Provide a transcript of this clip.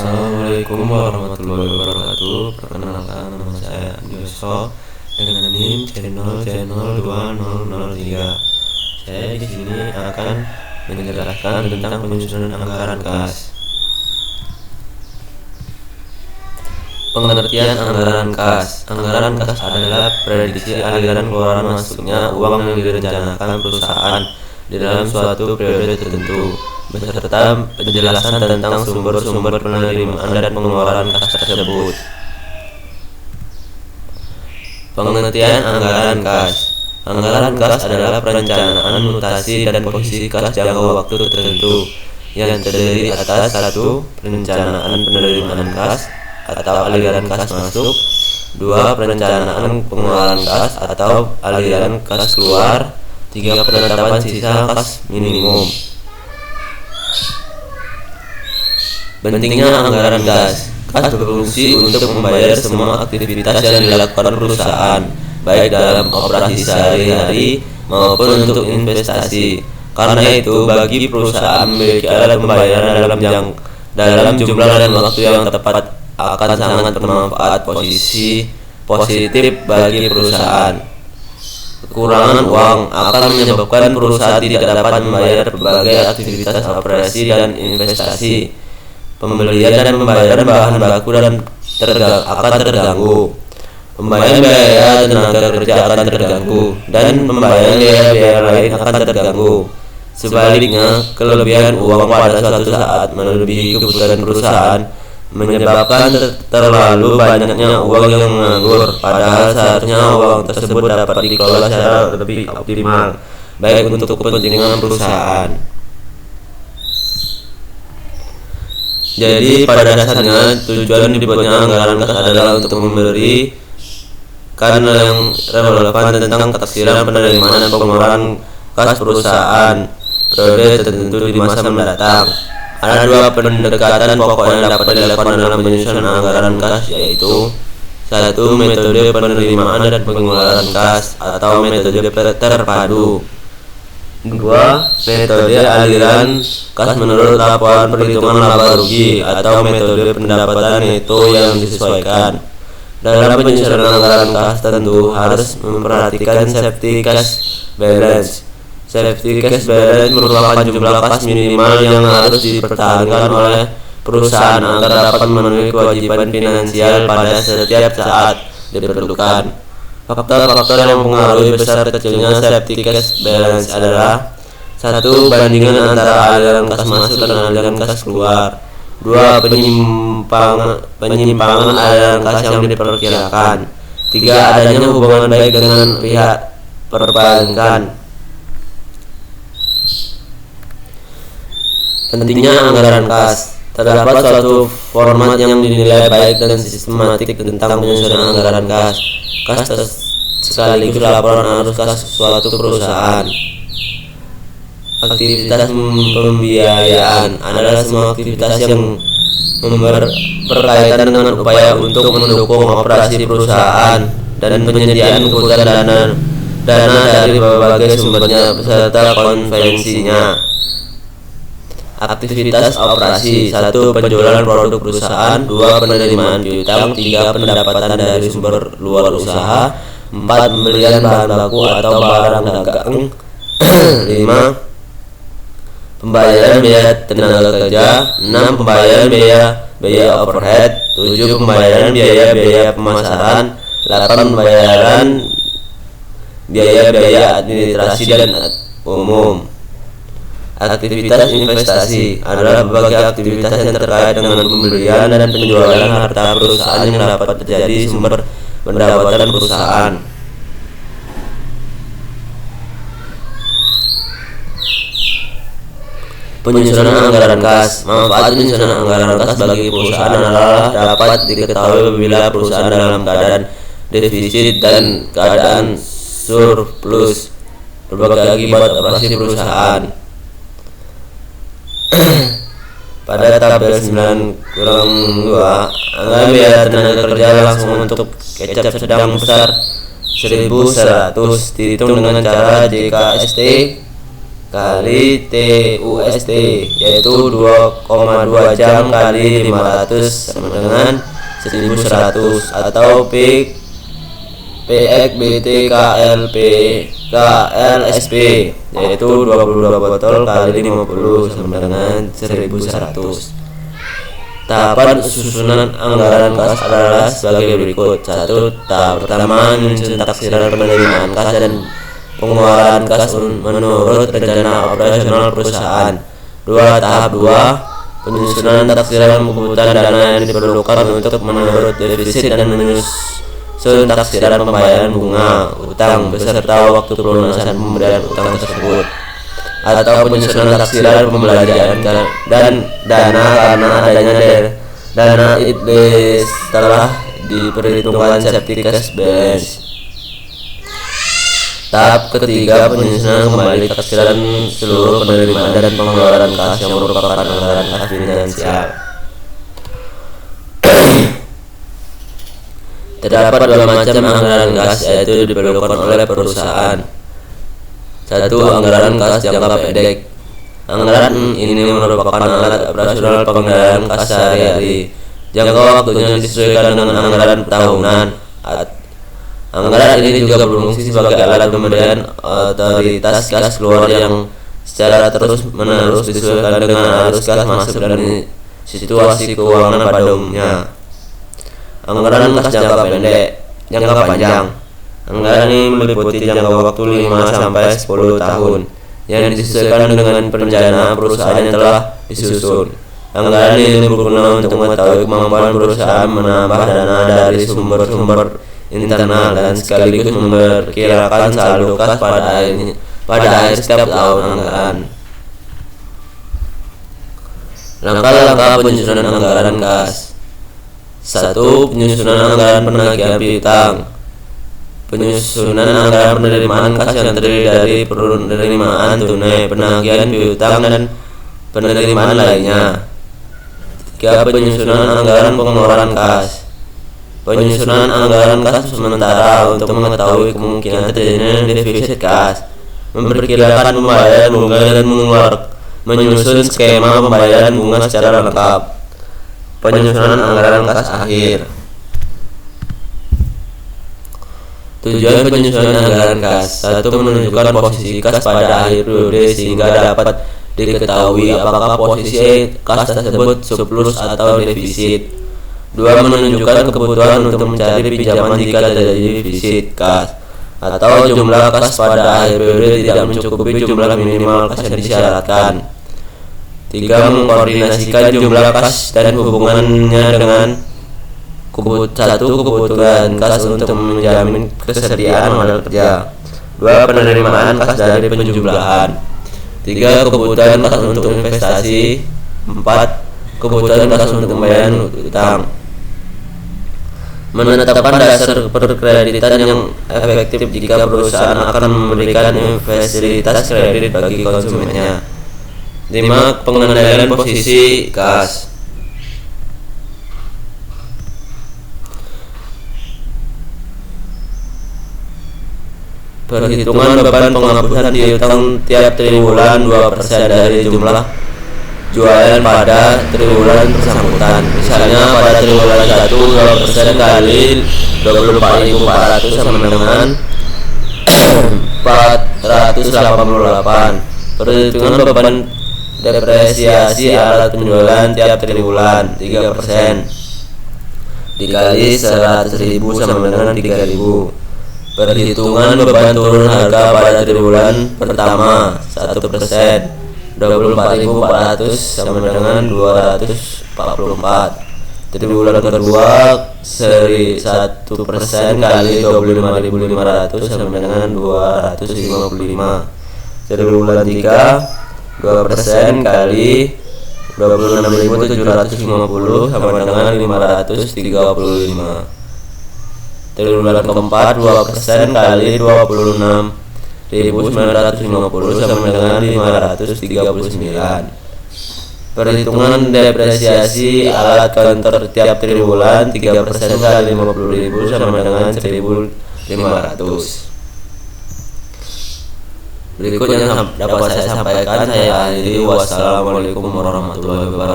Assalamualaikum warahmatullahi wabarakatuh. Perkenalkan, nama saya Joso dengan NIM channel 2003. Saya di sini akan menjelaskan tentang penyusunan anggaran kas. Pengertian anggaran kas. Anggaran kas adalah prediksi aliran keluaran masuknya uang yang direncanakan perusahaan di dalam suatu periode tertentu, beserta penjelasan tentang sumber-sumber penerimaan dan pengeluaran kas tersebut. Pengertian anggaran kas. Anggaran kas adalah perencanaan mutasi dan posisi kas jangka waktu tertentu yang terdiri atas 1. Perencanaan penerimaan kas atau aliran kas masuk, 2. Perencanaan pengeluaran kas atau aliran kas keluar, 3. Penetapan sisa kas minimum. Pentingnya anggaran kas. Kas berfungsi untuk membayar semua aktivitas yang dilakukan perusahaan, baik dalam operasi sehari-hari maupun untuk investasi. Karena itu, bagi perusahaan memiliki alat pembayaran dalam jumlah dan waktu yang tepat akan sangat bermanfaat positif bagi perusahaan. Kekurangan uang akan menyebabkan perusahaan tidak dapat membayar berbagai aktivitas operasi dan investasi. Pembelian dan pembayaran bahan baku akan terganggu. Pembayaran biaya tenaga kerja akan terganggu, dan pembayaran biaya lain akan terganggu. Sebaliknya, kelebihan uang pada suatu saat melebihi kebutuhan perusahaan, menyebabkan terlalu banyaknya uang yang menganggur, padahal seharusnya uang tersebut dapat dikelola secara lebih optimal, baik untuk kepentingan perusahaan. Jadi pada dasarnya tujuan dibuatnya anggaran kas adalah untuk memberi yang relevan tentang ketaksiran penerimaan dan pengeluaran kas perusahaan periode tertentu di masa mendatang. Ada 2 pendekatan pokok yang dapat dilakukan dalam penyusunan anggaran kas, yaitu 1. Metode penerimaan dan pengeluaran kas atau metode terpadu, 2. Metode aliran kas menurut laporan perhitungan laba rugi atau metode pendapatan neto yang disesuaikan. Dalam penyusunan anggaran kas tentu harus memperhatikan safety cash balance. Safety cash balance merupakan jumlah kas minimal yang harus dipertahankan oleh perusahaan agar dapat memenuhi kewajiban finansial pada setiap saat diperlukan. Faktor-faktor yang mempengaruhi besar kecilnya safety cash balance adalah 1. Bandingan antara aliran kas masuk dan aliran kas keluar, 2. Penyimpangan aliran kas yang diperkirakan, 3. Adanya hubungan baik dengan pihak perbankan. Pentingnya anggaran kas. Terdapat suatu format yang dinilai baik dan sistematik tentang penyusunan anggaran kas. Kas sekaligus laporan arus kas suatu perusahaan. Aktivitas pembiayaan adalah semua aktivitas yang berkaitan dengan upaya untuk mendukung operasi perusahaan dan penyediaan kebutuhan dana dari berbagai sumbernya beserta konvensinya. Aktivitas operasi: 1. Penjualan produk perusahaan, 2. Penerimaan piutang, 3. Pendapatan dari sumber luar usaha, 4. Pembelian bahan baku atau barang dagang, 5. Pembayaran biaya tenaga kerja, 6. Pembayaran biaya overhead, 7. Pembayaran biaya pemasaran, 8. Pembayaran biaya administrasi dan umum. Aktivitas investasi adalah berbagai aktivitas yang terkait dengan pembelian dan penjualan harta perusahaan yang dapat menjadi sumber pendapatan perusahaan. Penyusunan anggaran kas. Manfaat penyusunan anggaran kas bagi perusahaan adalah dapat diketahui apabila perusahaan dalam keadaan defisit dan keadaan surplus berbagai akibat operasi perusahaan. Pada tabel 9-2, anggaran biaya tenaga kerja langsung untuk kecap sedang besar 1.100 dihitung dengan cara JKST kali TUST, yaitu 2,2 jam kali 500 sama dengan 1100, atau PXBT KLSP, yaitu 22 botol kali 50 sama dengan 1100. Tahapan susunan anggaran kas adalah sebagai berikut. 1. Tahap pertama, menyusun taksiran penerimaan kas dan pengeluaran kas menurut rencana operasional perusahaan. 2. Tahap 2, penyusunan taksiran kebutuhan dana yang diperlukan untuk menurut defisit dan menyusun taksiran pembayaran bunga utang beserta waktu pelunasan pembayaran utang tersebut, atau penyusunan taksiran pembelanjaan dan dana karena adanya dana idle setelah diperhitungkan safety cash balance. Tahap ketiga, penyusunan kembali taksiran seluruh penerimaan dan pengeluaran kas yang merupakan anggaran kas finansial. Terdapat dua macam anggaran kas, yaitu diperlukan oleh perusahaan. 1. Anggaran kas jangka pendek. Anggaran ini merupakan alat operasional pengendalian kas sehari-hari. Jangka waktunya disesuaikan dengan anggaran tahunan. Anggaran ini juga berfungsi sebagai alat pemberian otoritas kas keluar yang secara terus-menerus disesuaikan dengan arus kas masuk dan situasi keuangan pada umumnya. Anggaran kas jangka panjang. Anggaran ini meliputi jangka waktu 5-10 tahun yang disesuaikan dengan perencanaan perusahaan yang telah disusun. Anggaran ini berguna untuk mengetahui kemampuan perusahaan menambah dana dari sumber-sumber internal dan sekaligus memperkirakan saldo kas pada akhir setiap tahun anggaran. Langkah-langkah penyusunan anggaran kas. 1. Penyusunan anggaran penagihan piutang. Penyusunan anggaran penerimaan kas yang terdiri dari penerimaan tunai, penagihan piutang, dan penerimaan lainnya. 3. Penyusunan anggaran pengeluaran kas. Penyusunan anggaran kas sementara untuk mengetahui kemungkinan terjadinya defisit kas, memperkirakan pembayaran bunga dan menyusun skema pembayaran bunga secara lengkap. Penyusunan anggaran kas akhir. Tujuan penyusunan anggaran kas. 1. Menunjukkan posisi kas pada akhir periode sehingga dapat diketahui apakah posisi kas tersebut surplus atau defisit. 2. Menunjukkan kebutuhan untuk mencari pinjaman jika terjadi defisit kas, atau jumlah kas pada akhir periode tidak mencukupi jumlah minimal kas yang disyaratkan. 3. Mengkoordinasikan jumlah kas dan hubungannya dengan kebutuhan kas untuk menjamin kesediaan modal kerja. 2. Penerimaan kas dari penjumlahan. 3. Kebutuhan kas untuk investasi. 4. Kebutuhan kas untuk pembayaran utang. Menetapkan dasar perkreditan yang efektif jika perusahaan akan memberikan fasilitas kredit bagi konsumennya. 5. Pengendalian posisi kas. Perhitungan beban penghapusan piutang tiap triwulan 2% dari jumlah jualan pada triwulan bersangkutan. Misalnya pada triwulan 1 2% kali 24.400 sama dengan 488. Perhitungan beban depresiasi alat penjualan tiap triwulan 3% dikali 100.000 sama dengan 3.000. Perhitungan beban turun harga pada triwulan pertama 1%, 24.400 sama dengan 244. Triwulan kedua 1% kali 25.500 sama dengan 255. Triwulan 3 2% kali 26.750 sama dengan 535. Triwulan keempat 2% kali 26.950 sama dengan 539. Perhitungan depresiasi alat counter tiap triwulan 3% kali 50.000 sama dengan 1.500. berikut yang dapat saya sampaikan. Saya akhiri. Wassalamualaikum warahmatullahi wabarakatuh.